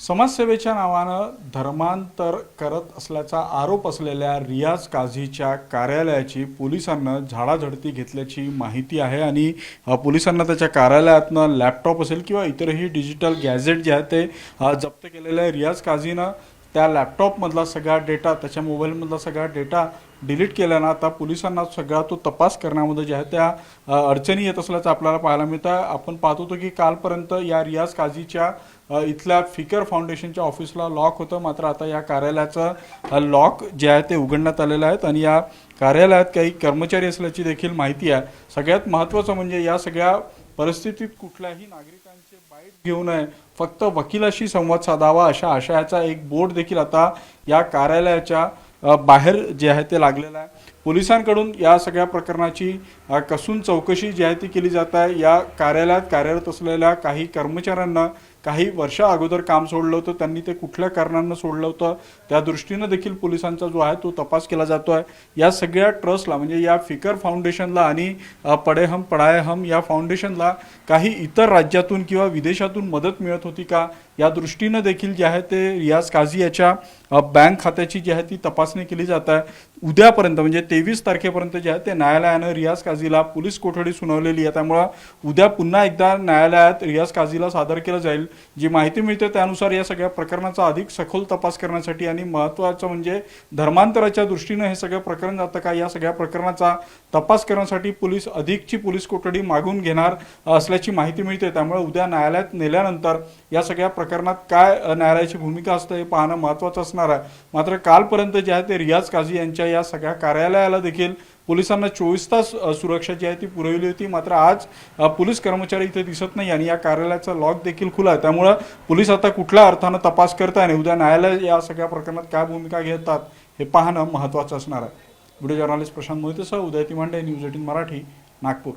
समाजसेवेच्या नावानं धर्मांतर करत असल्याचा आरोप असलेल्या रियाज काझीच्या कार्यालयाची पोलिसांना झाडाझडती घेतल्याची माहिती आहे आणि पोलिसांना त्याच्या कार्यालयातनं लॅपटॉप असेल किंवा इतरही डिजिटल गॅजेट जे आहेत ते जप्त केलेले आहे। रियाज काझीनं त्या लॅपटॉपमधला सगळा डेटा, त्याच्या मोबाईलमधला सगळा डेटा डिलीट केल्यानं आता पोलिसांना सगळा तो तपास करण्यामध्ये जे आहे त्या अडचणी येत असल्याचं आपल्याला पाहायला मिळतं। आपण पाहत होतो की कालपर्यंत या रियाज काझीच्या इथल्या फिकर फाउंडेशनच्या ऑफिसला लॉक होतं, मात्र आता या कार्यालयाचं लॉक जे आहे ते उघडण्यात आलेलं आहे आणि या कार्यालयात काही कर्मचारी असल्याची देखील माहिती आहे। सगळ्यात महत्त्वाचं म्हणजे या सगळ्या परिस्थितीत कुठल्याही नागरिकांचे बाईट घेऊ नये, फक्त वकिलाशी संवाद साधावा अशा आशयाचा एक बोर्ड देखील आता या कार्यालयाच्या बाहेर जे आहे ते लागलेलं आहे। पोलिसांकडून या सगळ्या प्रकरणाची कसून चौकशी जी आहे ती केली जात आहे। या कार्यालयात कार्यरत असलेल्या काही कर्मचाऱ्यांना काही वर्ष अगोदर काम सोडलं होतं, त्यांनी ते कुठल्या कारणानं सोडलं होतं त्या दृष्टीनं देखील पोलिसांचा जो आहे तो तपास केला जातो आहे। या सगळ्या ट्रस्टला म्हणजे या फिकर फाउंडेशनला आणि पढ़े हम पढ़ाए हम या फाउंडेशनला काही इतर राज्यातून किंवा विदेशातून मदत मिळत होती का या दृष्टीनं देखील जे आहे ते रियाज काझी याच्या बँक खात्याची जी आहे ती तपासणी केली जात आहे। उद्यापर्यंत म्हणजे 23 तारखेपर्यंत जे आहे ते न्यायालयानं रियाज काझीला पोलीस कोठडी सुनावलेली आहे, त्यामुळे उद्या पुन्हा एकदा न्यायालयात रियाज काझीला सादर केलं जाईल। जी माहिती मिळते त्यानुसार या सगळ्या प्रकरणाचा अधिक सखोल तपास करण्यासाठी आणि महत्त्वाचं म्हणजे धर्मांतराच्या दृष्टीनं हे सगळं प्रकरण जातं का या सगळ्या प्रकरणाचा तपास करण्यासाठी पोलीस अधिकची पोलीस कोठडी मागून घेणार असल्याची माहिती मिळते। त्यामुळे उद्या न्यायालयात नेल्यानंतर या सगळ्या प्रकरणात काय न्यायालयाची भूमिका असते हे पाहणं महत्त्वाचं असणार आहे। मात्र कालपर्यंत जे आहे ते रियाज काझी यांच्या या सगळ्या कार्यालयाला देखील पोलिसांना 24 तास सुरक्षा जी आहे ती पुरवली होती, मात्र आज पोलीस कर्मचारी इथे दिसत नाही आणि या कार्यालयाचा लॉक देखील खुला आहे। त्यामुळे पोलीस आता कुठल्या अर्थानं तपास करतात आणि उद्या न्यायालय या सगळ्या प्रकरणात काय भूमिका घेतात हे पाहणं महत्त्वाचं असणार आहे। व्हिडिओ जर्नलिस्ट प्रशांत मोहितेसह उदय तिमांडे, न्यूज 18 मराठी, नागपूर।